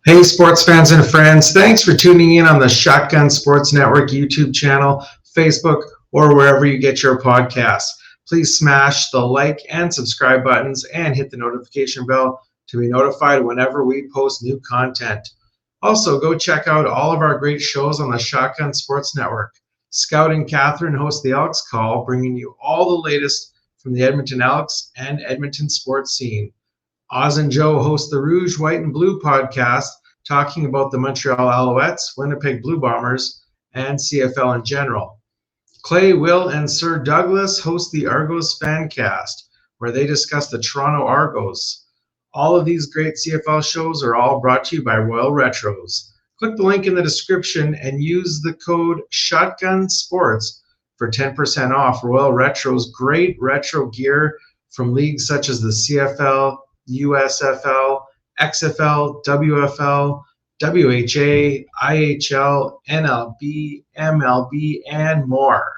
Hey, sports fans and friends, thanks for tuning in on the Shotgun Sports Network YouTube channel, Facebook, or wherever you get your podcasts. Please smash the like and subscribe buttons and hit the notification bell to be notified whenever we post new content. Also, go check out all of our great shows on the Shotgun Sports Network. Scout and Catherine host the Elks Call, bringing you all the latest from the Edmonton Elks and Edmonton sports scene. Oz and Joe host the Rouge, White, and Blue podcast, talking about the Montreal Alouettes, Winnipeg Blue Bombers, and CFL in general. Clay, Will, and Sir Douglas host the Argos Fancast, where they discuss the Toronto Argos. All of these great CFL shows are all brought to you by Royal Retros. Click the link in the description and use the code SHOTGUNSPORTS for 10% off Royal Retro's great retro gear from leagues such as the CFL, USFL, XFL, WFL, WHA, IHL, NLB, MLB, and more.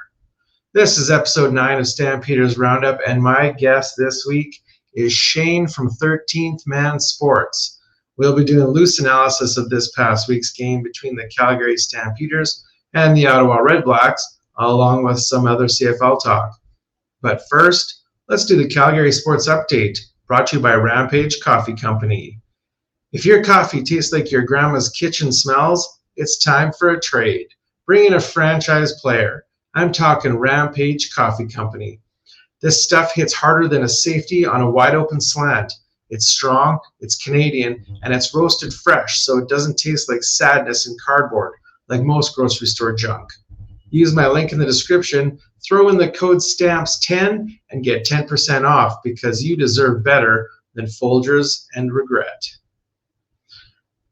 This is episode 9 of Stampeders Roundup, and my guest this week is Shane from 13th Man Sports. We'll be doing a loose analysis of this past week's game between the Calgary Stampeders and the Ottawa Redblacks, along with some other CFL talk. But first, let's do the Calgary Sports Update, brought to you by Rampage Coffee Company. If your coffee tastes like your grandma's kitchen smells, it's time for a trade. Bring in a franchise player. I'm talking Rampage Coffee Company. This stuff hits harder than a safety on a wide open slant. It's strong, it's Canadian, and it's roasted fresh, so it doesn't taste like sadness and cardboard, like most grocery store junk. Use my link in the description, throw in the code STAMPS10, and get 10% off, because you deserve better than Folgers and regret.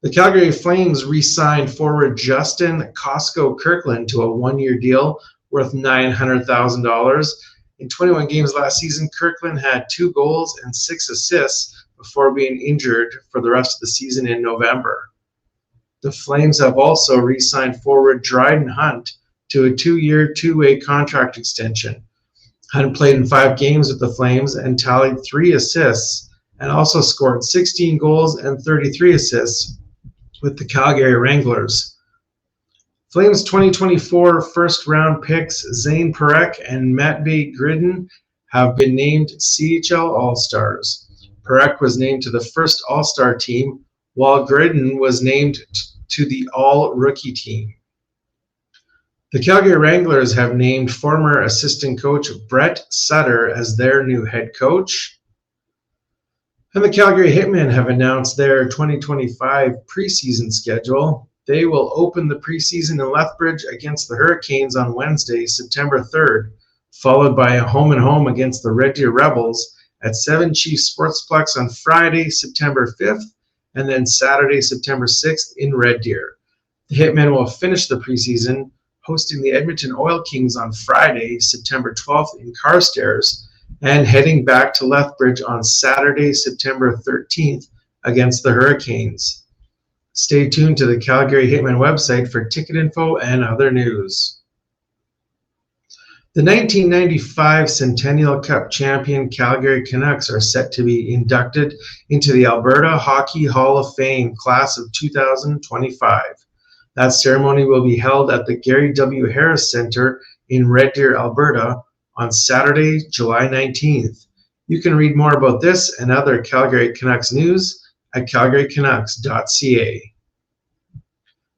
The Calgary Flames re-signed forward Justin Costco-Kirkland to a one-year deal worth $900,000. In 21 games last season, Kirkland had 2 goals and 6 assists before being injured for the rest of the season in November. The Flames have also re-signed forward Dryden Hunt to a 2-year, 2-way contract extension. Hunt played in 5 games with the Flames and tallied 3 assists, and also scored 16 goals and 33 assists with the Calgary Wranglers. Flames 2024 first-round picks Zane Parekh and Matvei Gridin have been named CHL All-Stars. Parekh was named to the first All-Star team, while Gridin was named to the All-Rookie team. The Calgary Wranglers have named former assistant coach Brett Sutter as their new head coach. And the Calgary Hitmen have announced their 2025 preseason schedule. They will open the preseason in Lethbridge against the Hurricanes on Wednesday, September 3rd, followed by a home-and-home against the Red Deer Rebels at 7 Chiefs Sportsplex on Friday, September 5th, and then Saturday, September 6th in Red Deer. The Hitmen will finish the preseason hosting the Edmonton Oil Kings on Friday, September 12th in Carstairs, and heading back to Lethbridge on Saturday, September 13th against the Hurricanes. Stay tuned to the Calgary Hitmen website for ticket info and other news. The 1995 Centennial Cup champion Calgary Canucks are set to be inducted into the Alberta Hockey Hall of Fame class of 2025. That ceremony will be held at the Gary W. Harris Centre in Red Deer, Alberta, on Saturday, July 19th. You can read more about this and other Calgary Canucks news at calgarycanucks.ca.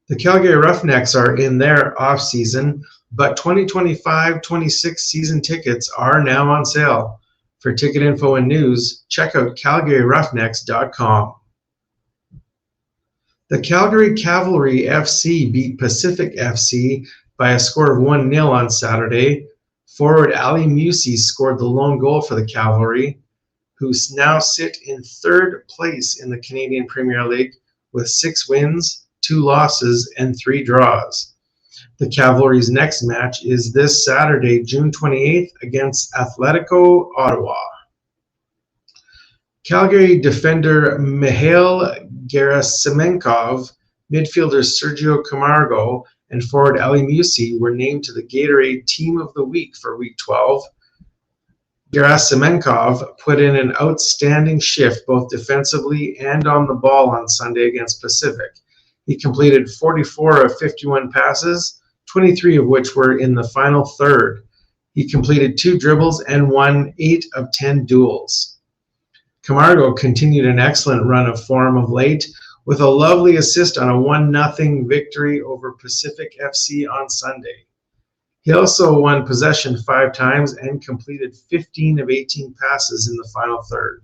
The Calgary Roughnecks are in their off-season, but 2025-26 season tickets are now on sale. For ticket info and news, check out calgaryroughnecks.com. The Calgary Cavalry FC beat Pacific FC by a score of 1-0 on Saturday. Forward Ali Musi scored the lone goal for the Cavalry, who now sit in 3rd place in the Canadian Premier League with 6 wins, 2 losses, and 3 draws. The Cavalry's next match is this Saturday, June 28th, against Atletico Ottawa. Calgary defender Mikhail Gerasimenkov, midfielder Sergio Camargo, and forward Ali Musi were named to the Gatorade Team of the Week for Week 12. Gerasimenkov put in an outstanding shift both defensively and on the ball on Sunday against Pacific. He completed 44 of 51 passes, 23 of which were in the final third. He completed 2 dribbles and won 8 of 10 duels. Camargo continued an excellent run of form of late with a lovely assist on a 1-0 victory over Pacific FC on Sunday. He also won possession 5 times and completed 15 of 18 passes in the final third.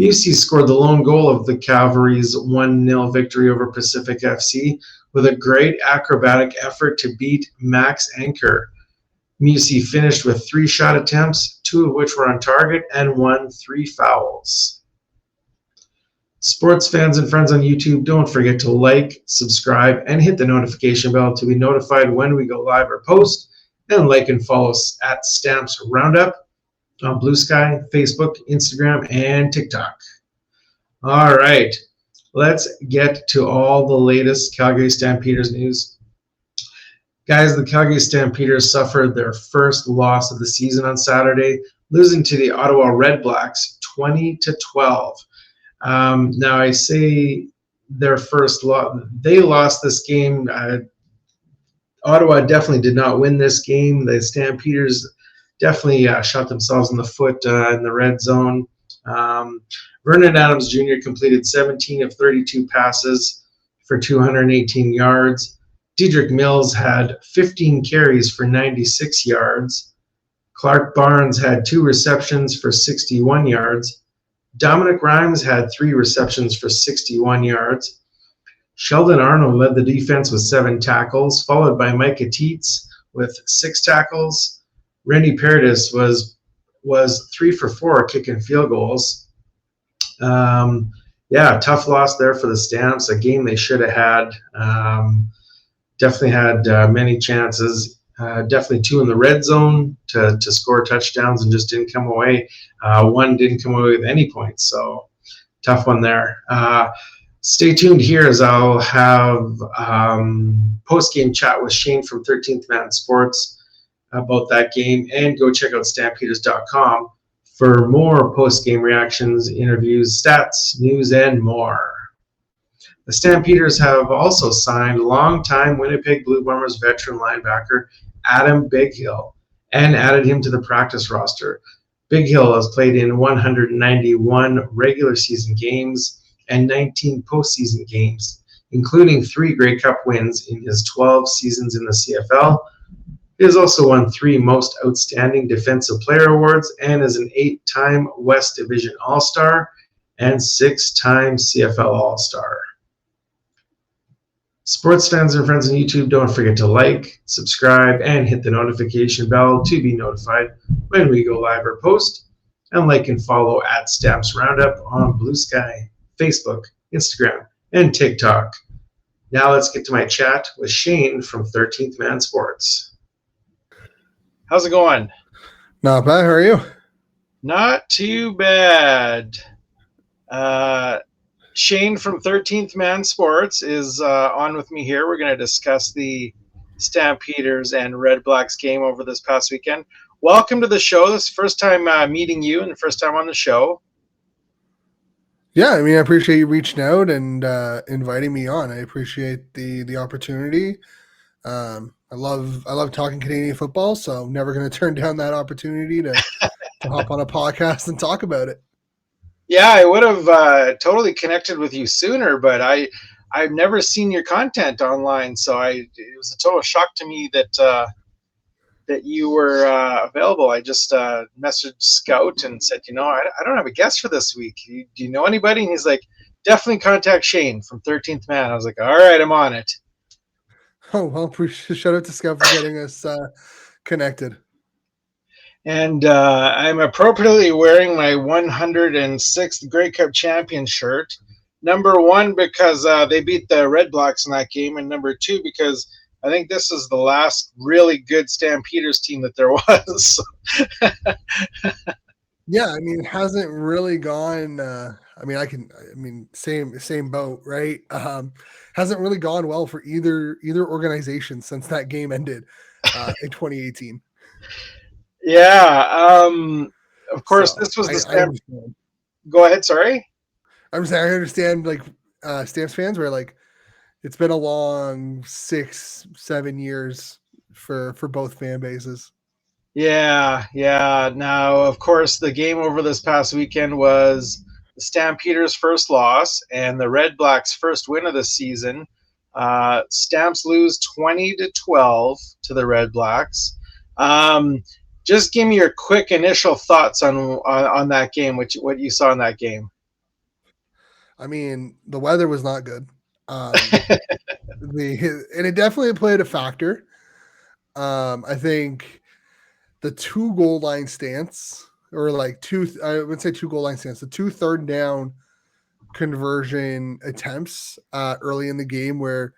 Musi scored the lone goal of the Cavalry's 1-0 victory over Pacific FC with a great acrobatic effort to beat Max Anker. Musi finished with 3 shot attempts, 2 of which were on target, and won 3 fouls. Sports fans and friends on YouTube, don't forget to like, subscribe, and hit the notification bell to be notified when we go live or post, and like and follow us at Stamps Roundup on Blue Sky, Facebook, Instagram, and TikTok. All right, let's get to all the latest Calgary Stampeders news. Guys, the Calgary Stampeders suffered their first loss of the season on Saturday, losing to the Ottawa Redblacks 20-12. Now I say their first loss. They lost this game. Ottawa definitely did not win this game. The Stampeders definitely shot themselves in the foot in the red zone. Vernon Adams Jr. completed 17 of 32 passes for 218 yards. Dedrick Mills had 15 carries for 96 yards. Clark Barnes had 2 receptions for 61 yards. Dominic Rhymes had 3 receptions for 61 yards. Sheldon Arnold led the defense with 7 tackles, followed by Micah Teets with 6 tackles. Randy Paredes was 3 for 4 kicking field goals. Tough loss there for the Stamps, a game they should have had. Definitely had many chances. Definitely 2 in the red zone to score touchdowns and just didn't come away. 1 didn't come away with any points, so tough one there. Stay tuned here as I'll have post-game chat with Shane from 13th Man Sports about that game, and go check out Stampeders.com for more post-game reactions, interviews, stats, news, and more. The Stampeders have also signed longtime Winnipeg Blue Bombers veteran linebacker Adam Bighill and added him to the practice roster. Bighill has played in 191 regular season games and 19 postseason games, including 3 Grey Cup wins in his 12 seasons in the CFL. He has also won 3 Most Outstanding Defensive Player awards and is an 8-time West Division All-Star and 6-time CFL All-Star. Sports fans and friends on YouTube, don't forget to like, subscribe, and hit the notification bell to be notified when we go live or post. And like and follow at Stamps Roundup on Blue Sky, Facebook, Instagram, and TikTok. Now let's get to my chat with Shane from 13th Man Sports. How's it going? Not bad. How are you? Not too bad. Shane from 13th Man Sports is on with me here. We're going to discuss the Stampeders and Redblacks game over this past weekend. Welcome to the show. This is the first time meeting you and the first time on the show. Yeah, I mean, I appreciate you reaching out and inviting me on. I appreciate the opportunity. I love talking Canadian football, so I'm never going to turn down that opportunity to hop on a podcast and talk about it. Yeah, I would have totally connected with you sooner, but I've never seen your content online, so it was a total shock to me that you were available. I just messaged Scout and said, I don't have a guest for this week. Do you know anybody? And he's like, definitely contact Shane from 13th Man. I was like, all right, I'm on it. Oh, well, shout out to Scout for getting us connected. And I'm appropriately wearing my 106th Grey Cup champion shirt. Number 1, because they beat the Redblacks in that game, and number 2, because I think this is the last really good Stampeders team that there was. Yeah, I mean, it hasn't really gone. Same boat, right? Hasn't really gone well for either organization since that game ended in 2018. Yeah, of course, So this was the I Stamp. understand. Go ahead. Sorry. I'm saying I understand like Stamps fans where like it's been a long 6-7 years for both fan bases. Yeah, yeah. Now, of course, the game over this past weekend was the Stampeders' first loss and the Redblacks' first win of the season. Stamps lose 20-12 to the Redblacks. Just give me your quick initial thoughts on that game, what you saw in that game. I mean, the weather was not good. And it definitely played a factor. I think the 2 goal line stance, or like I would say 2 goal line stance, the 2 third down conversion attempts early in the game, where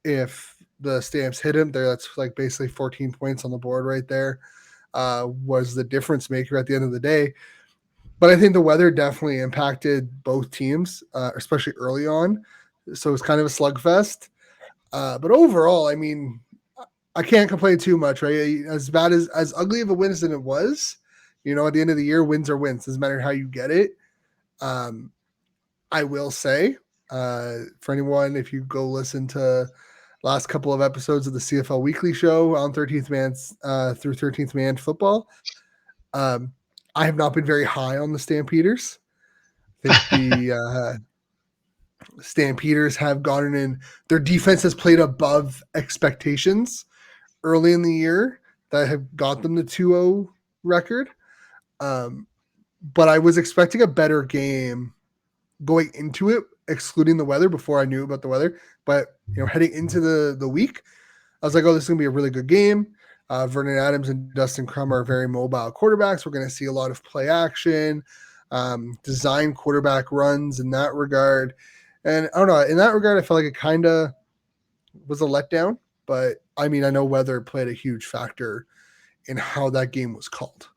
if the Stamps hit him, that's like basically 14 points on the board right there, was the difference maker at the end of the day. But I think the weather definitely impacted both teams, especially early on. So it's kind of a slugfest. But overall, I mean, I can't complain too much, right? As bad as ugly of a win as it was, at the end of the year, wins are wins. Doesn't matter how you get it. I will say, for anyone, if you go listen to last couple of episodes of the CFL Weekly Show on 13th Man through 13th Man Football, I have not been very high on the Stampeders. I think the Stampeders have gotten in. Their defense has played above expectations early in the year that have got them the 2-0 record. But I was expecting a better game going into it, excluding the weather before I knew about the weather. But, heading into the week, I was like, oh, this is going to be a really good game. Vernon Adams and Dustin Crum are very mobile quarterbacks. We're going to see a lot of play action, design quarterback runs in that regard. And I don't know, in that regard, I felt like it kind of was a letdown. But, I mean, I know weather played a huge factor in how that game was called.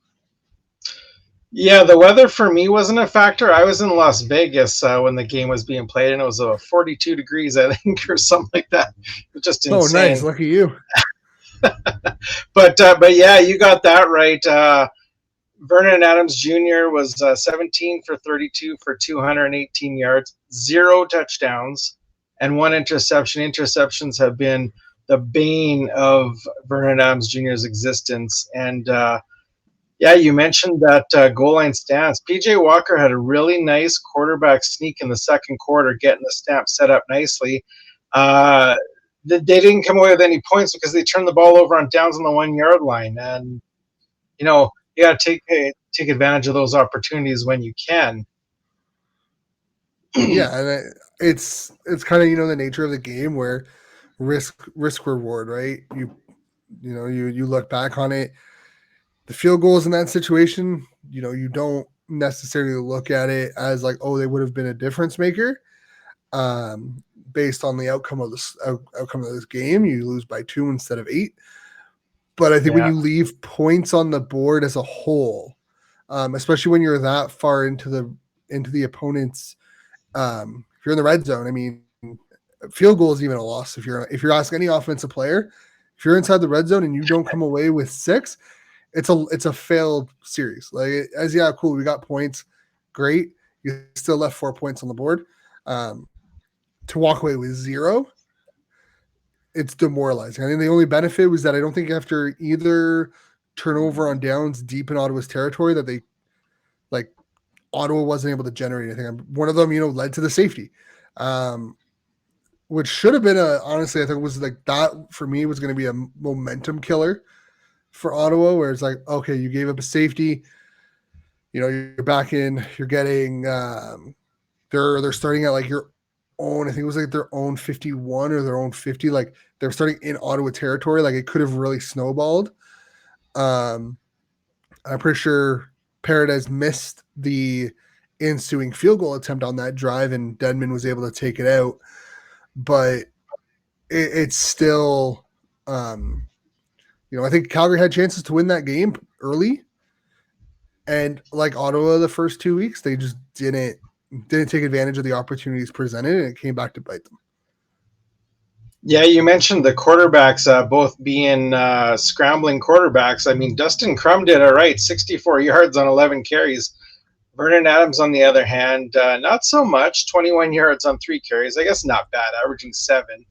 Yeah, the weather for me wasn't a factor. I was in Las Vegas when the game was being played, and it was 42 degrees, I think, or something like that. It was just insane. Oh, nice. Lucky you. But yeah, you got that right. Vernon Adams Jr. was 17 for 32 for 218 yards, 0 touchdowns, and 1 interception. Interceptions have been the bane of Vernon Adams Jr.'s existence. And yeah, you mentioned that goal line stance. PJ Walker had a really nice quarterback sneak in the second quarter, getting the Stamp set up nicely. They didn't come away with any points because they turned the ball over on downs on the 1 yard line. And, you got to take advantage of those opportunities when you can. Yeah, and it's kind of the nature of the game where risk reward, right? You look back on it, the field goals in that situation, you don't necessarily look at it as like, oh, they would have been a difference maker. Based on the outcome of this game, you lose by 2 instead of 8. But I think when you leave points on the board as a whole, especially when you're that far into the opponent's, if you're in the red zone, I mean, field goal is even a loss. If you're asking any offensive player, if you're inside the red zone and you don't come away with 6, it's a failed series. Like, cool, we got points, great. You still left 4 points on the board. To walk away with 0, it's demoralizing. I think the only benefit was that I don't think after either turnover on downs deep in Ottawa's territory that they, like, Ottawa wasn't able to generate anything. One of them, led to the safety, which should have been honestly, I think it was like that for me was going to be a momentum killer for Ottawa, where it's like, okay, you gave up a safety, you're back in, you're getting, they're starting at like your own, I think it was like their own 51 or their own 50, like they're starting in Ottawa territory. Like it could have really snowballed. I'm pretty sure Paradise missed the ensuing field goal attempt on that drive and Denman was able to take it out. But it's still, I think Calgary had chances to win that game early. And like Ottawa the first 2 weeks, they just didn't take advantage of the opportunities presented, and it came back to bite them. Yeah, you mentioned the quarterbacks both being scrambling quarterbacks. I mean, Dustin Crum did all right, 64 yards on 11 carries. Vernon Adams, on the other hand, not so much, 21 yards on 3 carries. I guess not bad, averaging 7.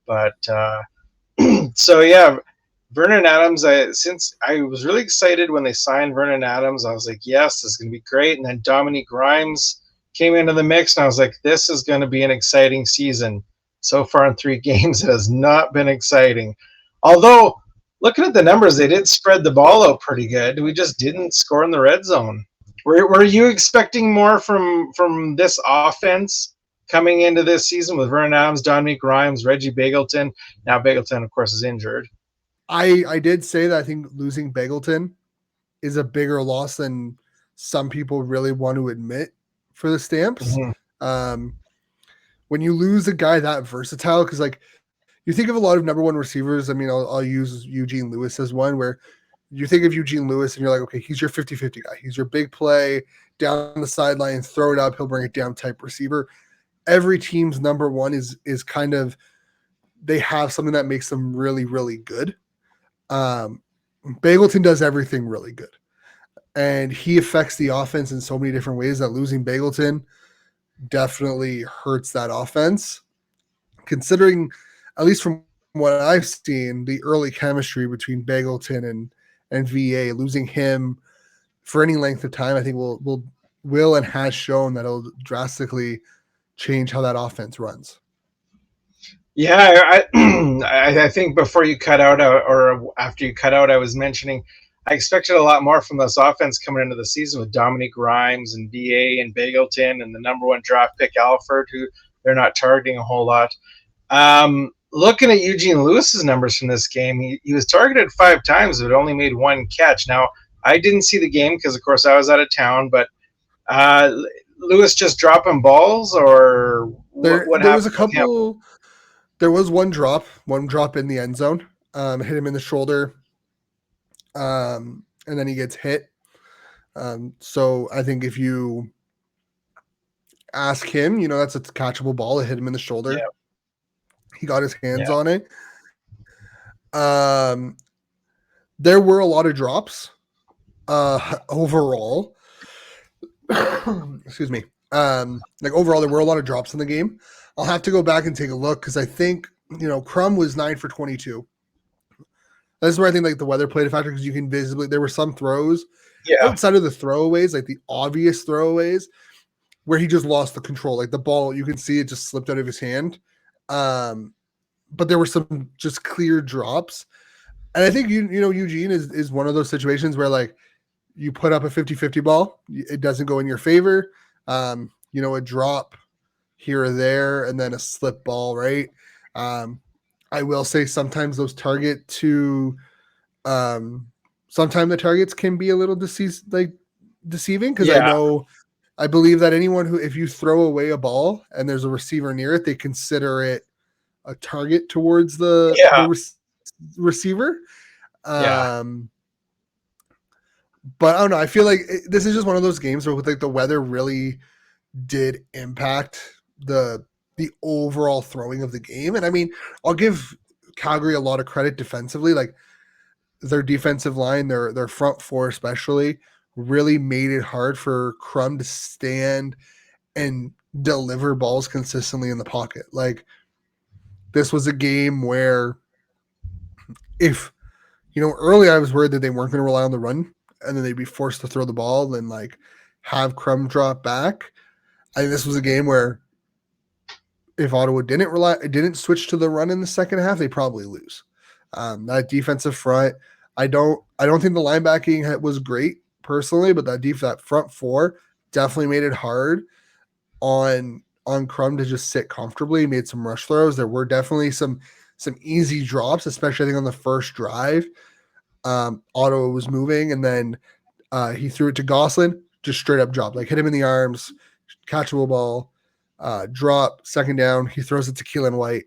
But so, yeah, Vernon Adams, since I was really excited when they signed Vernon Adams, I was like, yes, this is going to be great. And then Dominique Grimes came into the mix, and I was like, this is going to be an exciting season. So far in 3 games, it has not been exciting. Although, looking at the numbers, they did spread the ball out pretty good. We just didn't score in the red zone. Were you expecting more from this offense coming into this season with Vernon Adams, Dominique Grimes, Reggie Bagleton? Now Bagleton, of course, is injured. I did say that I think losing Bagleton is a bigger loss than some people really want to admit for the Stamps. Mm-hmm. When you lose a guy that versatile, because like you think of a lot of number one receivers. I mean, I'll use Eugene Lewis as one where you think of Eugene Lewis and you're like, okay, he's your 50-50 guy. He's your big play down the sideline, throw it up, he'll bring it down type receiver. Every team's number one is kind of, they have something that makes them really, really good. Bagleton does everything really good. And he affects the offense in so many different ways that losing Bagleton definitely hurts that offense. Considering, at least from what I've seen, the early chemistry between Bagleton and VA, losing him for any length of time, I think will and has shown that it'll drastically change how that offense runs. Yeah, I think before you cut out or after you cut out, I was mentioning I expected a lot more from this offense coming into the season with Dominique Grimes and VA and Bagleton and the number one draft pick Alford, who they're not targeting a whole lot. Looking at Eugene Lewis's numbers from this game, he was targeted 5 times, but only made 1 catch. Now, I didn't see the game because, of course, I was out of town, but Lewis just dropping balls, or what There was a happened? couple. There was one drop in the end zone, hit him in the shoulder, and then he gets hit. So I think if you ask him, that's a catchable ball. It hit him in the shoulder. Yeah. He got his hands on it. There were a lot of drops overall. Excuse me. Overall, there were a lot of drops in the game. I'll have to go back and take a look because I think, Crum was 9 for 22. This is where I think the weather played a factor because you can visibly, there were some throws outside of the throwaways, like the obvious throwaways, where he just lost the control. Like the ball, you can see it just slipped out of his hand. But there were some just clear drops. And I think, Eugene is one of those situations where you put up a 50-50 ball, it doesn't go in your favor. A drop here or there, and then a slip ball, right? I will say sometimes those sometimes the targets can be a little deceiving because I believe that if you throw away a ball and there's a receiver near it, they consider it a target towards the receiver. But I don't know. I feel like this is just one of those games where the weather really did impact the overall throwing of the game. And I mean, I'll give Calgary a lot of credit defensively. Like their defensive line, their front four especially, really made it hard for Crum to stand and deliver balls consistently in the pocket. Like this was a game where if, early I was worried that they weren't going to rely on the run and then they'd be forced to throw the ball and have Crum drop back. I think this was a game where if Ottawa didn't switch to the run in the second half, they probably lose. That defensive front, I don't think the linebacking was great personally, but that front four definitely made it hard on Crum to just sit comfortably. Made some rush throws. There were definitely some easy drops, especially I think on the first drive. Ottawa was moving, and then he threw it to Gosselin, just straight up drop, hit him in the arms, catchable ball, drop, second down. He throws it to Keelan White.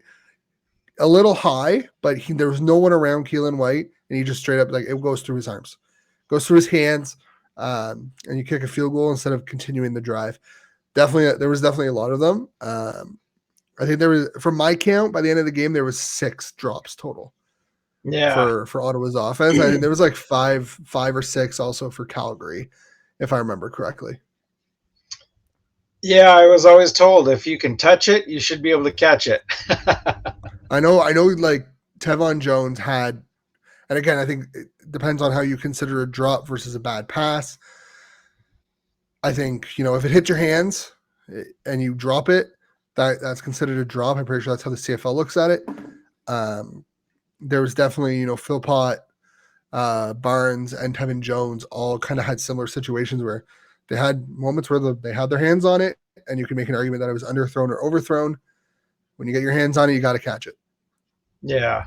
A little high, but there was no one around Keelan White, and he just straight up, it goes through his arms, goes through his hands, and you kick a field goal instead of continuing the drive. There was definitely a lot of them. I think there was, from my count, by the end of the game, there was 6 drops total Yeah. for Ottawa's offense. I think there was like five or six also for Calgary, if I remember correctly. Yeah, I was always told if you can touch it, you should be able to catch it. I know, like Tevon Jones had, and again, I think it depends on how you consider a drop versus a bad pass. I think, if it hits your hands and you drop it, that's considered a drop. I'm pretty sure that's how the CFL looks at it. There was definitely, Philpott, Barnes, and Tevin Jones all kind of had similar situations where they had moments where they had their hands on it, and you can make an argument that it was underthrown or overthrown. When you get your hands on it, you got to catch it. Yeah.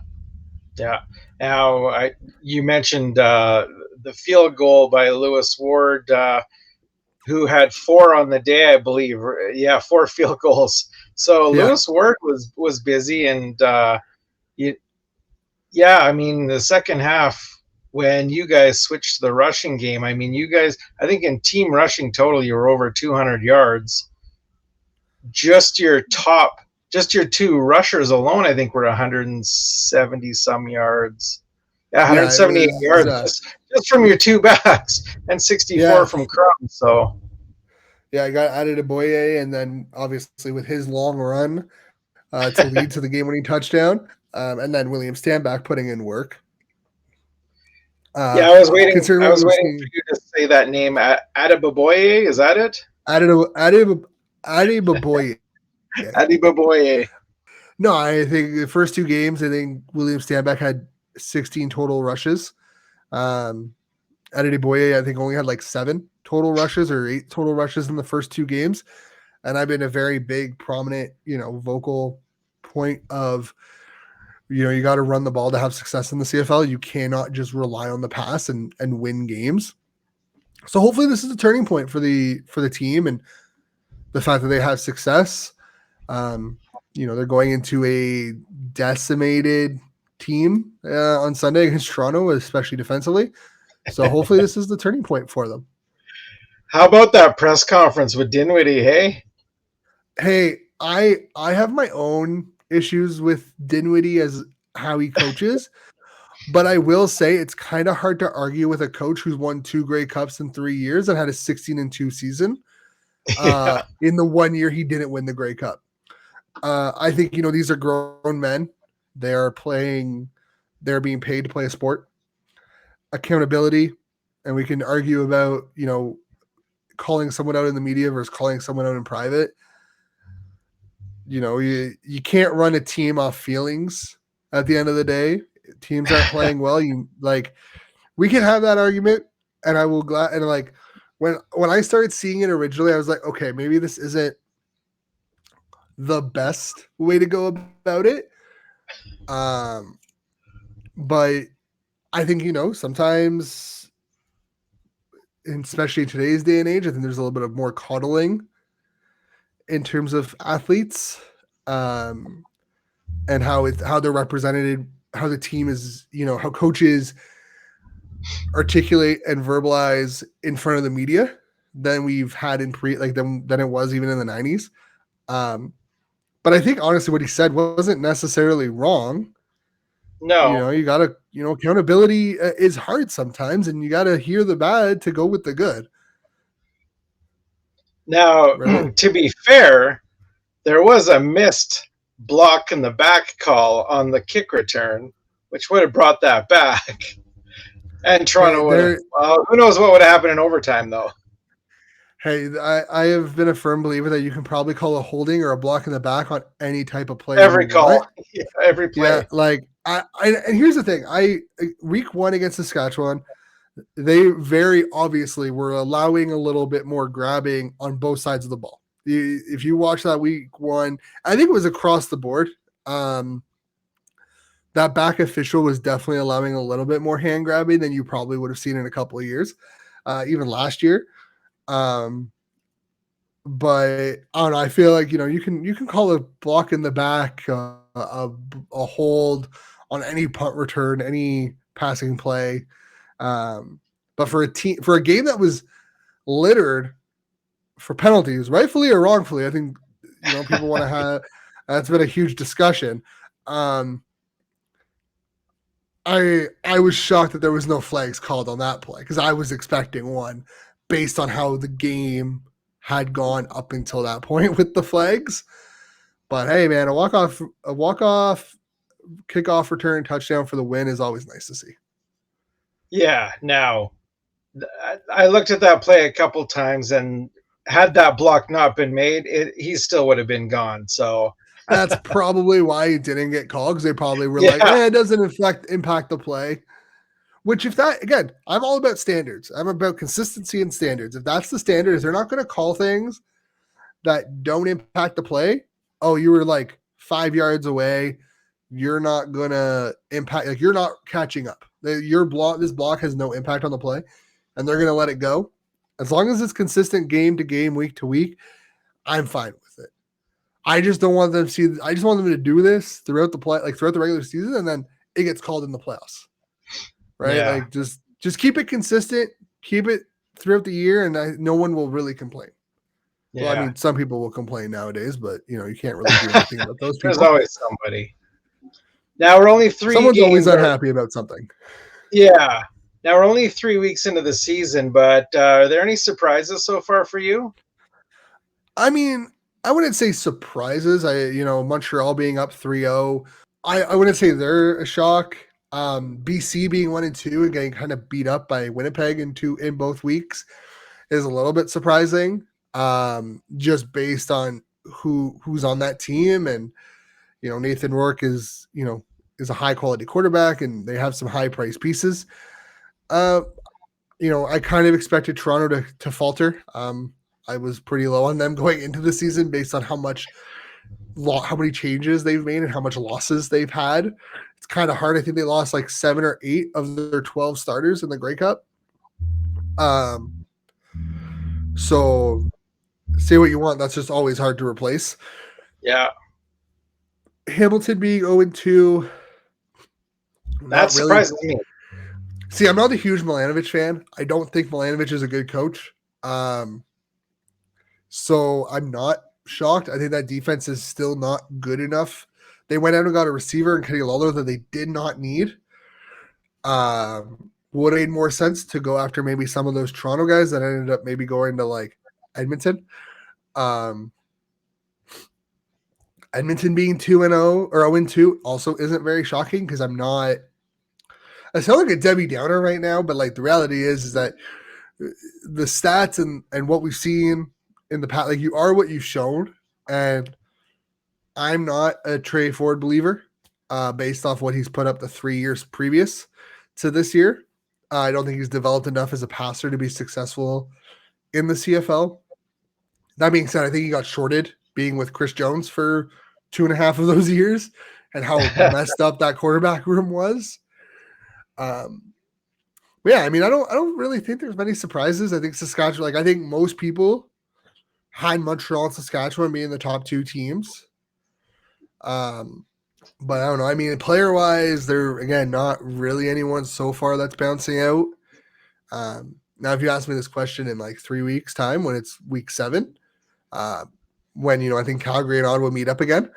Yeah. Now, you mentioned the field goal by Lewis Ward, who had 4 on the day, I believe. Yeah, 4 field goals. So Yeah. Lewis Ward was busy, and I mean, the second half when you guys switched to the rushing game, I mean, you guys, I think in team rushing total, you were over 200 yards. Just your 2 rushers alone, I think, were 170 some yards. Yeah, 178 yards just from your 2 backs, and 64 from Crum. So yeah, I got Adetoboye, and then obviously with his long run to lead to the game-winning touchdown, and then William Stanback putting in work. I was waiting for you to say that name. Adetoboye, is that it? Adetoboye. Adetoboye. No, I think the first 2 games, I think William Stanback had 16 total rushes. Adetoboye, I think, only had like 7 total rushes or 8 total rushes in the first 2 games. And I've been a very big, prominent, vocal point of, you got to run the ball to have success in the CFL. You cannot just rely on the pass and win games. So hopefully this is a turning point for the team, and the fact that they have success. They're going into a decimated team on Sunday against Toronto, especially defensively. So hopefully this is the turning point for them. How about that press conference with Dinwiddie, hey? Hey, I have my own issues with Dinwiddie as how he coaches, but I will say it's kind of hard to argue with a coach who's won 2 Grey Cups in 3 years and had a 16-2 season. In the 1 year he didn't win the Grey Cup. I think, these are grown men. They're being paid to play a sport. Accountability, and we can argue about, calling someone out in the media versus calling someone out in private. You can't run a team off feelings at the end of the day. Teams aren't playing well. We can have that argument, and I will when I started seeing it originally, I was like, okay, maybe this isn't the best way to go about it. But I think, sometimes, especially in today's day and age, I think there's a little bit of more coddling in terms of athletes, and how they're represented, how the team is, how coaches articulate and verbalize in front of the media than we've had than it was even in the 90s. But I think honestly what he said wasn't necessarily wrong. No. You gotta, accountability is hard sometimes, and you gotta hear the bad to go with the good. Now, to be fair, there was a missed block in the back call on the kick return, which would have brought that back. And Toronto would have, who knows what would have happened in overtime, though. Hey, I have been a firm believer that you can probably call a holding or a block in the back on any type of play. Every call. Yeah, every play. Yeah, and here's the thing. Week 1 against Saskatchewan, they very obviously were allowing a little bit more grabbing on both sides of the ball. If you watch that week 1, I think it was across the board. That back official was definitely allowing a little bit more hand grabbing than you probably would have seen in a couple of years, even last year. But I don't know. I feel like, you can call a block in the back, a hold on any punt return, any passing play. But for a game that was littered for penalties, rightfully or wrongfully, I think, people want to have, That's been a huge discussion. I was shocked that there was no flags called on that play because I was expecting one based on how the game had gone up until that point with the flags. But hey, man, a walk-off kickoff return touchdown for the win is always nice to see. Yeah. Now, I looked at that play a couple times, and had that block not been made, he still would have been gone. So that's probably why he didn't get called, because they probably were like, it doesn't impact the play. Which, if that, again, I'm all about standards. I'm about consistency and standards. If that's the standard, if they're not going to call things that don't impact the play, oh, you were like 5 yards away, you're not going to impact, like you're not catching up. This block has no impact on the play, and they're going to let it go. As long as it's consistent game to game, week to week, I'm fine with it. I just don't want them to see. I just want them to do this throughout the play, like throughout the regular season, and then it gets called in the playoffs, right? Yeah. Like just keep it consistent, keep it throughout the year, and no one will really complain. Yeah. Well, I mean, some people will complain nowadays, but you can't really do anything about those people. There's always somebody. Now we're only 3 Someone's games always unhappy about something. Yeah. Now we're only 3 weeks into the season, but are there any surprises so far for you? I mean, I wouldn't say surprises. Montreal being up 3-0. I wouldn't say they're a shock. BC being 1-2 and getting kind of beat up by Winnipeg in both weeks is a little bit surprising. Just based on who's on that team, and Nathan Rourke is a high quality quarterback, and they have some high price pieces. I kind of expected Toronto to falter. I was pretty low on them going into the season based on how many changes they've made and how much losses they've had. It's kind of hard. I think they lost like 7 or 8 of their 12 starters in the Grey Cup. So say what you want. That's just always hard to replace. Yeah. Hamilton being 0-2. That surprises me. See, I'm not a huge Milanovic fan. I don't think Milanovic is a good coach. So I'm not shocked. I think that defense is still not good enough. They went out and got a receiver in Kenny Lawler that they did not need. Would it made more sense to go after maybe some of those Toronto guys that ended up maybe going to like Edmonton. Edmonton being 2-0 or 0-2 also isn't very shocking, because I sound like a Debbie Downer right now, but like the reality is that the stats and what we've seen in the past, like you are what you've shown, and I'm not a Trey Ford believer based off what he's put up the 3 years previous to this year. I don't think he's developed enough as a passer to be successful in the CFL. That being said, I think he got shorted being with Chris Jones for 2.5 of those years, and how messed up that quarterback room was. But yeah, I mean, I don't really think there's many surprises. I think Saskatchewan, I think most people had Montreal and Saskatchewan being the top 2 teams. But I don't know. I mean, player-wise, they're, again, not really anyone so far that's bouncing out. Now, if you ask me this question in like 3 weeks' time, when it's week 7, when, I think Calgary and Ottawa meet up again,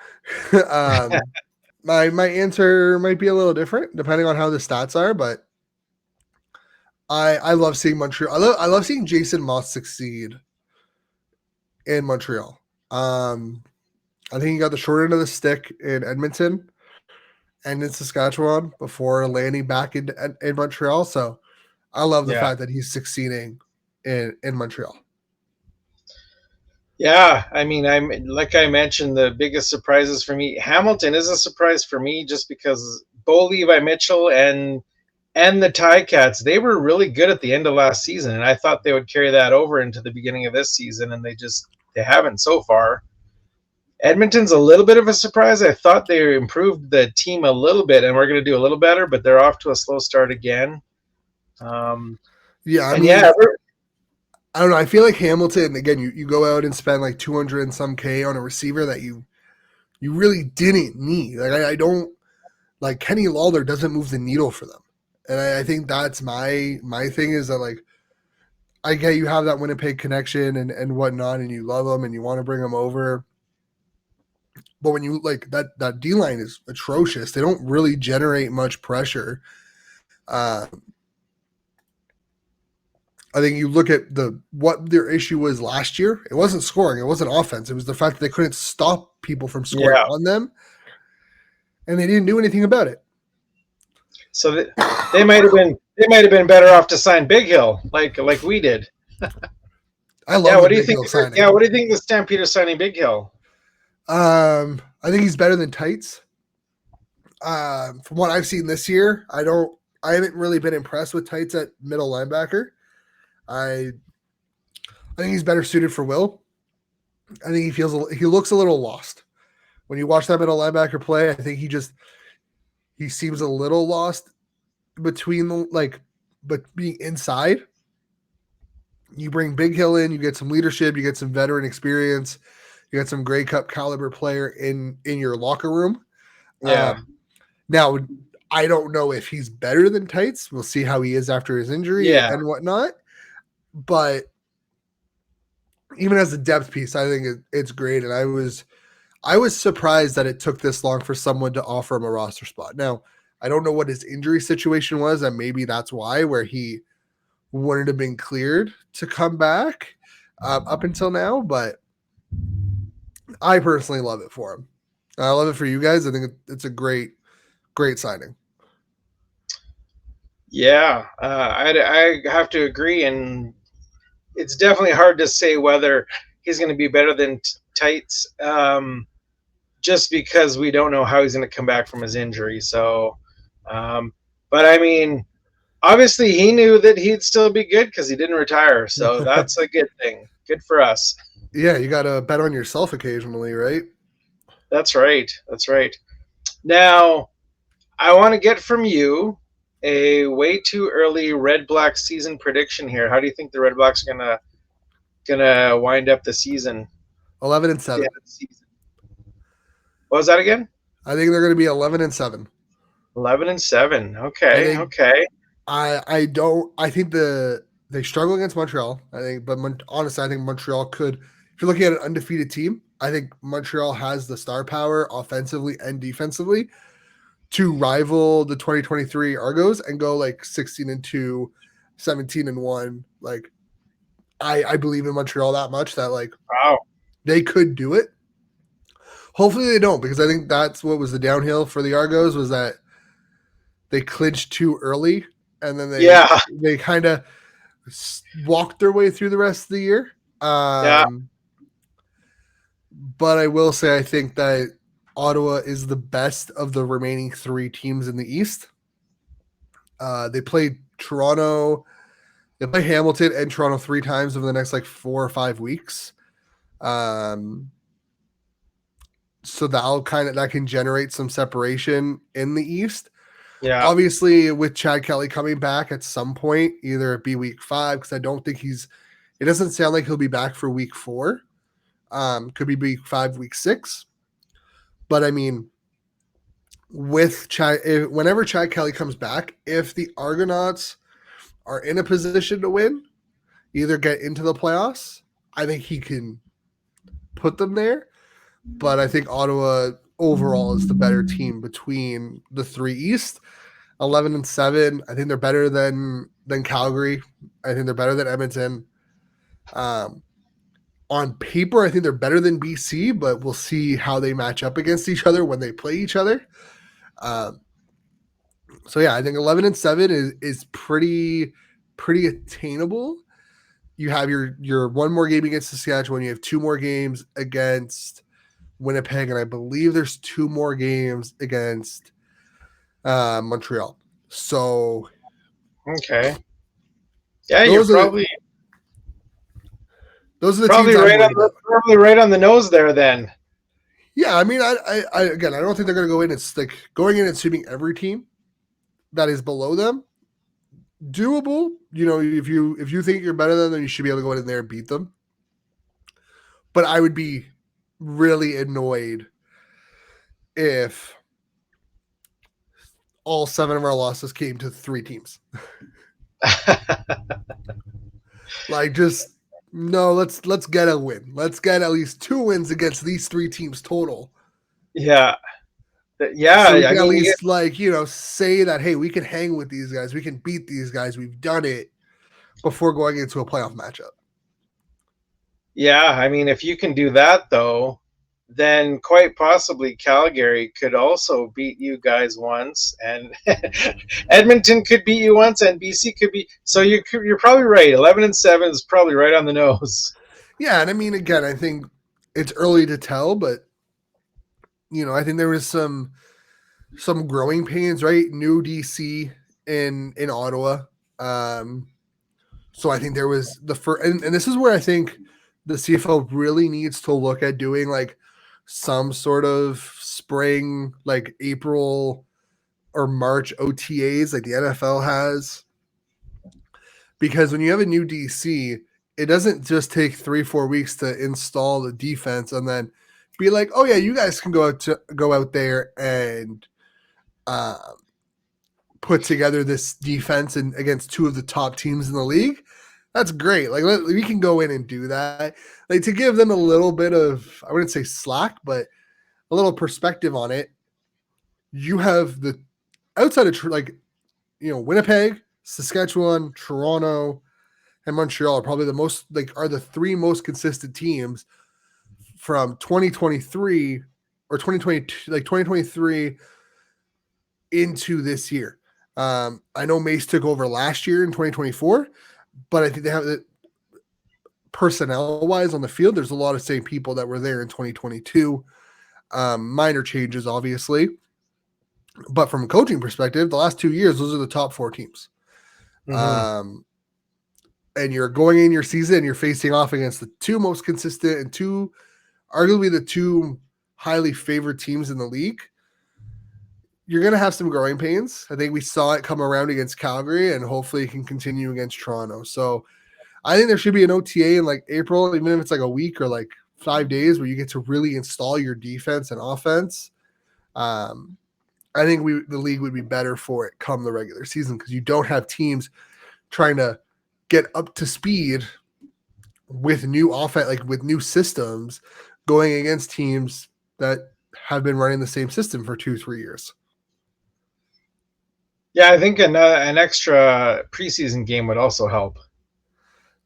my answer might be a little different depending on how the stats are, but I love seeing Montreal. I love seeing Jason Moss succeed in Montreal. I think he got the short end of the stick in Edmonton and in Saskatchewan before landing back in Montreal. So I love the fact that he's succeeding in Montreal. Yeah, I mean, like I mentioned, the biggest surprises for me, Hamilton is a surprise for me just because Bo Levi Mitchell and the Ticats, they were really good at the end of last season, and I thought they would carry that over into the beginning of this season, and they haven't so far. Edmonton's a little bit of a surprise. I thought they improved the team a little bit, and we're going to do a little better, but they're off to a slow start again. I don't know. I feel like Hamilton, again, you go out and spend like 200 and some K on a receiver that you really didn't need. Like I don't like Kenny Lawler doesn't move the needle for them. And I think that's my thing is that, like, I get you have that Winnipeg connection and whatnot, and you love them and you want to bring them over. But when you like that D line is atrocious. They don't really generate much pressure. I think you look at what their issue was last year. It wasn't scoring. It wasn't offense. It was the fact that they couldn't stop people from scoring on them, and they didn't do anything about it. So they might have been better off to sign Big Hill like we did. I love. What do you think? What do you think the Stampeders signing Big Hill? I think he's better than Tights. From what I've seen this year, I haven't really been impressed with Tights at middle linebacker. I think he's better suited for Will. I think he looks a little lost when you watch that middle linebacker play. I think he seems a little lost between but being inside. You bring Big Hill in, you get some leadership, you get some veteran experience, you get some Grey Cup caliber player in your locker room. Yeah. Now, I don't know if he's better than Tights. We'll see how he is after his injury and whatnot. But even as a depth piece, I think it's great. And I was surprised that it took this long for someone to offer him a roster spot. Now, I don't know what his injury situation was, and maybe that's why, where he wouldn't have been cleared to come back up until now. But I personally love it for him. I love it for you guys. I think it's a great signing. Yeah, I have to agree, and it's definitely hard to say whether he's going to be better than Tights, just because we don't know how he's going to come back from his injury. So, but I mean, obviously he knew that he'd still be good because he didn't retire. So that's a good thing. Good for us. Yeah, you got to bet on yourself occasionally, right? That's right. That's right. Now, I want to get from you a way too early Redblacks season prediction here. How do you think the Redblacks are gonna wind up the season? 11-7. What was that again? I think they're going to be 11-7. 11-7. Okay. Okay. I think they struggle against Montreal. Honestly, I think Montreal could. If you're looking at an undefeated team, I think Montreal has the star power offensively and defensively to rival the 2023 Argos and go like 16-2, 17-1. Like, I believe in Montreal that much that wow, they could do it. Hopefully they don't, because I think that's what was the downhill for the Argos, was that they clinched too early and then they kind of walked their way through the rest of the year. But I will say I think that Ottawa is the best of the remaining three teams in the East. They play Toronto, they play Hamilton and Toronto 3 times over the next 4 or 5 weeks. So that can generate some separation in the East. Yeah. Obviously, with Chad Kelly coming back at some point, either it be week 5, because I don't think it doesn't sound like he'll be back for week 4. Could be week 5, week 6. But I mean, with whenever Chad Kelly comes back, if the Argonauts are in a position to win, either get into the playoffs, I think he can put them there. But I think Ottawa overall is the better team between the 3 East. 11-7. I think they're better than Calgary. I think they're better than Edmonton. On paper, I think they're better than BC, but we'll see how they match up against each other when they play each other. So yeah, I think 11-7 is pretty attainable. You have your 1 more game against Saskatchewan. You have 2 more games against Winnipeg, and I believe there's 2 more games against Montreal. So okay, yeah, you're probably those are the probably teams probably right on the nose there. Then, yeah, I mean, I again, I don't think they're going to go in. It's going in and sweeping every team that is below them. Doable, if you think you're better than them, you should be able to go in there and beat them. But I would be really annoyed if all 7 of our losses came to 3 teams. No, let's get a win. Let's get at least 2 wins against these 3 teams total, Yeah. So we Yeah. I can at mean, least say that, hey, we can hang with these guys. We can beat these guys. We've done it before going into a playoff matchup. yeah. I mean, if you can do that, though, then quite possibly Calgary could also beat you guys once, and Edmonton could beat you once, and BC could be. So you're probably right. 11-7 is probably right on the nose. Yeah, and I mean, again, I think it's early to tell, but I think there was some growing pains, right? New DC in Ottawa. So I think there was the first, and this is where I think the CFL really needs to look at doing like some sort of spring, like April or March OTAs like the NFL has. Because when you have a new DC, it doesn't just take 3-4 weeks to install the defense and then be like, oh yeah, you guys can go out there and put together this defense and against two of the top teams in the league. That's great. Like we can go in and do that. Like to give them a little bit of, I wouldn't say slack, but a little perspective on it. You have the outside of Winnipeg, Saskatchewan, Toronto, and Montreal are probably the three most consistent teams from 2023 or 2022, like 2023 into this year. I know Mace took over last year in 2024, but I think they have it personnel wise on the field. There's a lot of same people that were there in 2022. Minor changes, obviously, but from a coaching perspective, the last 2 years, those are the top 4 teams. Mm-hmm. And you're going in your season, you're facing off against the two most consistent and arguably the two highly favored teams in the league. You're going to have some growing pains. I think we saw it come around against Calgary, and hopefully it can continue against Toronto. So I think there should be an OTA in like April, even if it's like a week or like 5 days, where you get to really install your defense and offense. I think the league would be better for it come the regular season, because you don't have teams trying to get up to speed with new offense, like with new systems, going against teams that have been running the same system for 2-3 years. Yeah, I think an extra preseason game would also help.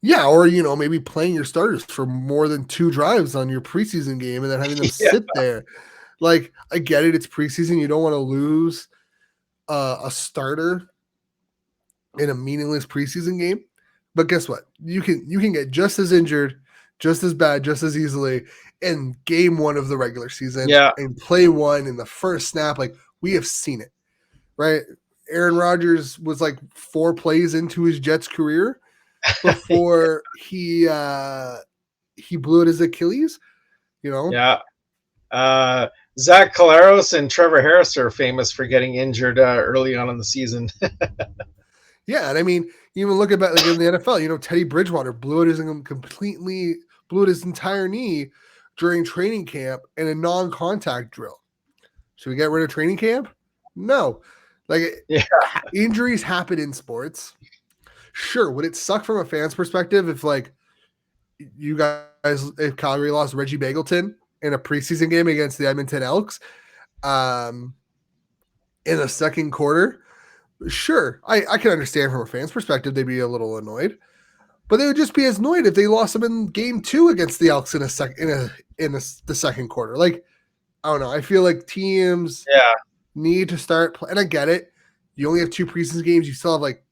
Yeah, or maybe playing your starters for more than 2 drives on your preseason game and then having them sit there. Like, I get it, it's preseason. You don't want to lose a starter in a meaningless preseason game. But guess what? You can get just as injured, just as bad, just as easily in game 1 of the regular season. Yeah. And play 1 in the first snap. Like, we have seen it, right? Aaron Rodgers was like 4 plays into his Jets career before he blew at his Achilles, Yeah. Zach Collaros and Trevor Harris are famous for getting injured early on in the season. Yeah, and I mean, even look at like in the NFL, Teddy Bridgewater blew at his entire knee during training camp in a non-contact drill. Should we get rid of training camp? No. Like, injuries happen in sports. Sure, would it suck from a fan's perspective if if Calgary lost Reggie Begelton in a preseason game against the Edmonton Elks in the second quarter? Sure, I can understand from a fan's perspective they'd be a little annoyed, but they would just be as annoyed if they lost them in game 2 against the Elks in the second quarter. Like, I don't know. I feel like teams need to start and I get it. You only have 2 preseason games. You still have like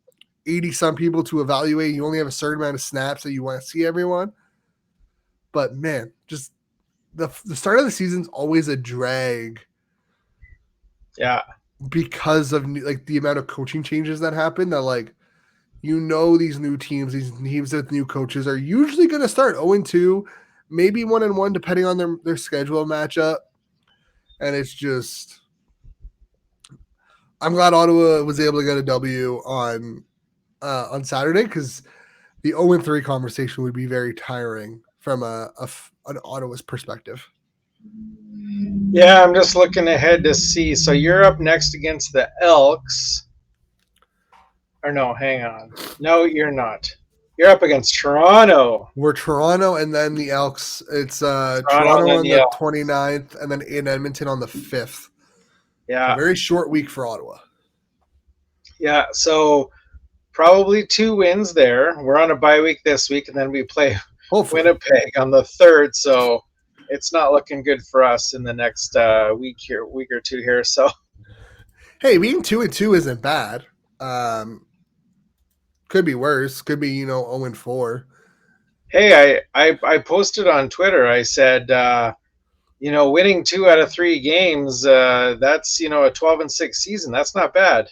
80 some people to evaluate. You only have a certain amount of snaps that you want to see everyone. But man, just the start of the season is always a drag. Yeah. Because of like the amount of coaching changes that happen, that these new teams, these teams with new coaches are usually going to start 0-2, maybe 1-1 depending on their schedule matchup. And it's just, I'm glad Ottawa was able to get a W on Saturday, because the 0-3 conversation would be very tiring from an Ottawa's perspective. Yeah, I'm just looking ahead to see. So you're up next against the Elks. Or no, hang on. No, you're not. You're up against Toronto. We're Toronto and then the Elks. It's Toronto Toronto on the the Elks. 29th and then in Edmonton on the 5th. Yeah. A very short week for Ottawa. Yeah, so probably 2 wins there. We're on a bye week this week, and then we play Hopefully. Winnipeg on the 3rd. So it's not looking good for us in the next week or two here. So hey, being 2-2 isn't bad. Could be worse. Could be 0-4. hey, I posted on Twitter. I said, winning 2 out of 3 games. That's a 12-6 season. That's not bad.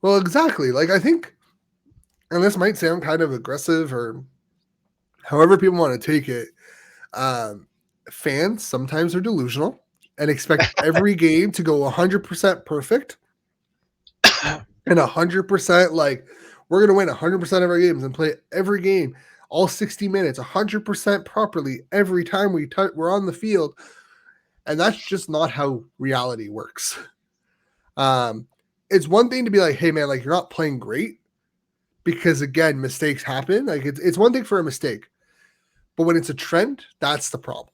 Well, exactly. Like I think, and this might sound kind of aggressive or however people want to take it. Fans sometimes are delusional and expect every game to go 100% perfect and 100% like we're going to win 100% of our games and play every game, all 60 minutes, 100% properly every time we're on the field. And that's just not how reality works. It's one thing to be like, hey man, like you're not playing great because again, mistakes happen. Like it's one thing for a mistake, but when it's a trend, that's the problem.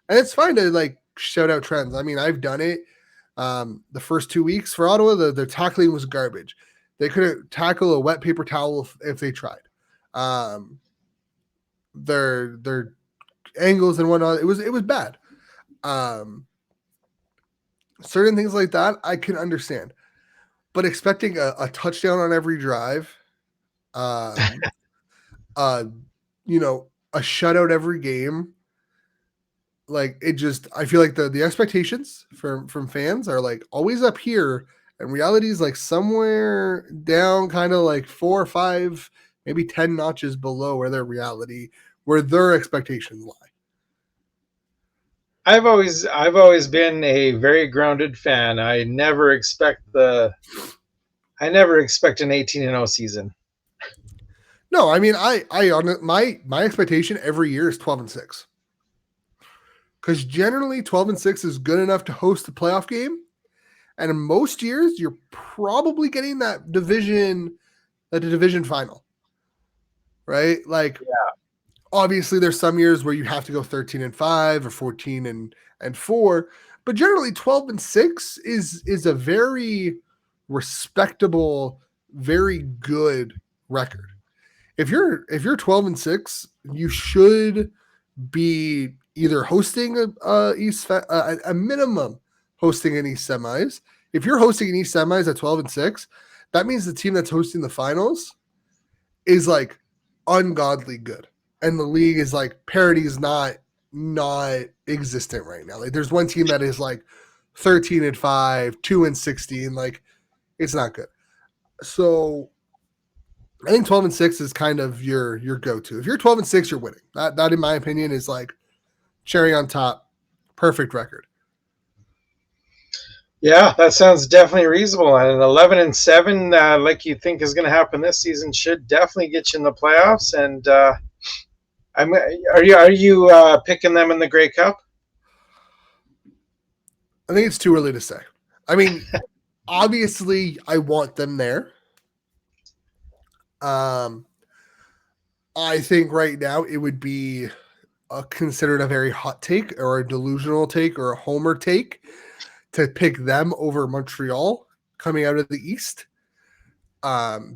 And it's fine to like shout out trends. I mean, I've done it. The first 2 weeks for Ottawa, their tackling was garbage. They couldn't tackle a wet paper towel if they tried. Their angles and whatnot, it was bad. Certain things like that, I can understand. But expecting a touchdown on every drive, a shutout every game, like it just, I feel like the expectations from fans are like always up here, and reality is like somewhere down, kind of like 4 or 5, maybe 10 notches below where their expectations lie. I've always been a very grounded fan. I never expect an 18-0 season. No, I mean my expectation every year is 12-6. Because generally 12-6 is good enough to host a playoff game. And in most years, you're probably getting that division final. Right? Like obviously there's some years where you have to go 13-5 or 14-4, but generally 12-6 is a very respectable, very good record. If you're 12-6, you should be either hosting a minimum hosting an East semis. If you're hosting an East semis at 12-6, that means the team that's hosting the finals is like ungodly good. And the league is like parity is not existent right now. Like there's one team that is like 13-5, 2-16. Like it's not good. So I think 12-6 is kind of your go-to. If you're 12-6, you're winning. That in my opinion is like cherry on top, perfect record. Yeah, that sounds definitely reasonable. And an 11-7, like you think is going to happen this season, should definitely get you in the playoffs. And are you picking them in the Grey Cup? I think it's too early to say. I mean, obviously, I want them there. I think right now it would be considered a very hot take or a delusional take or a homer take to pick them over Montreal coming out of the East,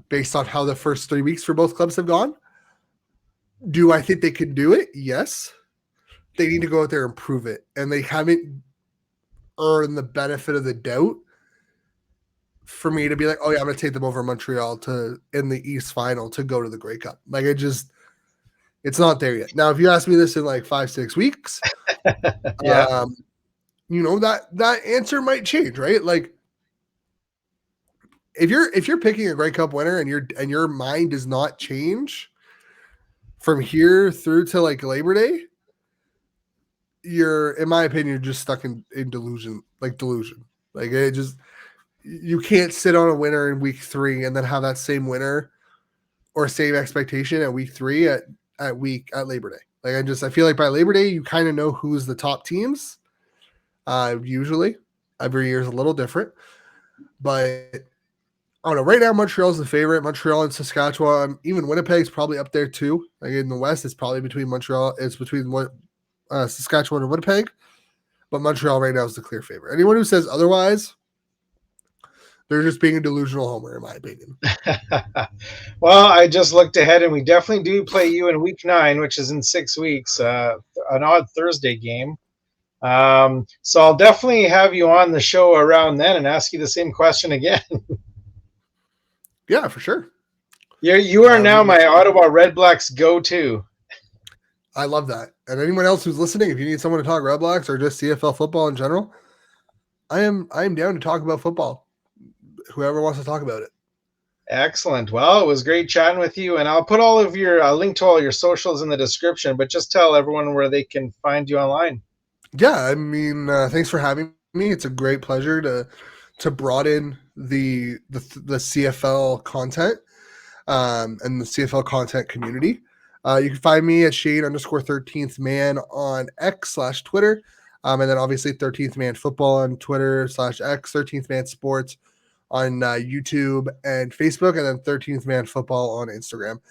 based on how the first 3 weeks for both clubs have gone. Do I think they can do it? Yes. They need to go out there and prove it, and they haven't earned the benefit of the doubt for me to be like, oh yeah, I'm going to take them over Montreal in the East final to go to the Grey Cup. Like it's not there yet. Now, if you ask me this in like 5-6 weeks, Yeah. That answer might change, right? Like if you're picking a Grey Cup winner and your mind does not change from here through to like Labor Day, you're, in my opinion, just stuck in delusion. Like it just, you can't sit on a winner in week 3 and then have that same winner or same expectation at week 3 at Labor Day. Like I feel like by Labor Day, you kind of know who's the top teams. Usually every year is a little different, but I don't know. Right now, Montreal's the favorite. Montreal and Saskatchewan, even Winnipeg's probably up there too. Like in the West, it's probably between Montreal. It's between Saskatchewan and Winnipeg, but Montreal right now is the clear favorite. Anyone who says otherwise, they're just being a delusional homer, in my opinion. Well, I just looked ahead, and we definitely do play you in Week 9, which is in 6 weeks, an odd Thursday game. So I'll definitely have you on the show around then and ask you the same question again. Yeah, for sure. You are now my Ottawa Redblacks go-to. I love that. And anyone else who's listening, if you need someone to talk Redblacks or just CFL football in general, I am down to talk about football. Whoever wants to talk about it. Excellent. Well, it was great chatting with you, and I'll put all of your link to all your socials in the description, but just tell everyone where they can find you online. Yeah, I mean, thanks for having me. It's a great pleasure to broaden the CFL content and the CFL content community. You can find me at Shane_13th man on X/Twitter. And then obviously 13th Man Football on Twitter /X, 13th Man Sports on YouTube and Facebook, and then 13th Man Football on Instagram.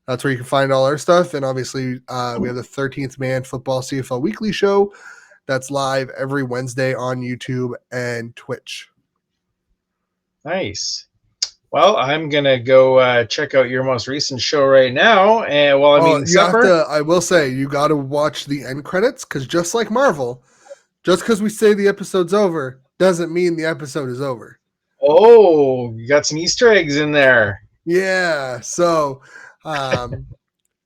That's where you can find all our stuff. And obviously we have the 13th Man Football CFL Weekly Show that's live every Wednesday on YouTube and Twitch. Nice. Well, I'm going to go check out your most recent show right now. And while I'm eating supper. I will say, you got to watch the end credits, because just like Marvel, just because we say the episode's over doesn't mean the episode is over. Oh, you got some Easter eggs in there. Yeah. So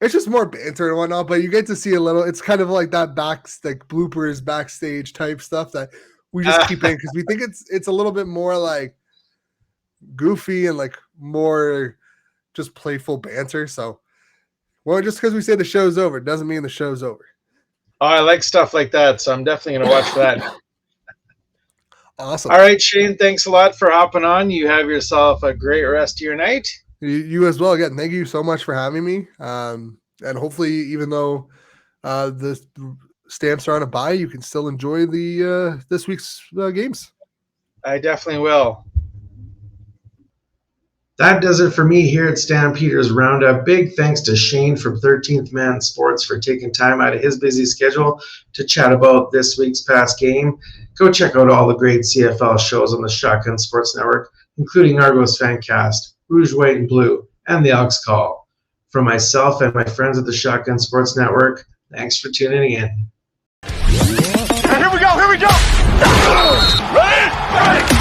it's just more banter and whatnot, but you get to see a little, it's kind of like that like bloopers backstage type stuff that we just keep in, because we think it's a little bit more like goofy and like more just playful banter. So, well, just because we say the show's over doesn't mean the show's over. Oh, I like stuff like that, so I'm definitely going to watch that. Awesome. All right, Shane, thanks a lot for hopping on. You have yourself a great rest of your night. You as well. Again, thank you so much for having me. And hopefully, even though the Stamps are on a bye, you can still enjoy the this week's games. I definitely will. That does it for me here at Stampeders Roundup. Big thanks to Shane from 13th Man Sports for taking time out of his busy schedule to chat about this week's past game. Go check out all the great CFL shows on the Shotgun Sports Network, including Argos Fancast, Rouge, White, and Blue, and the Elks Call. From myself and my friends at the Shotgun Sports Network, thanks for tuning in. Here we go! Ready?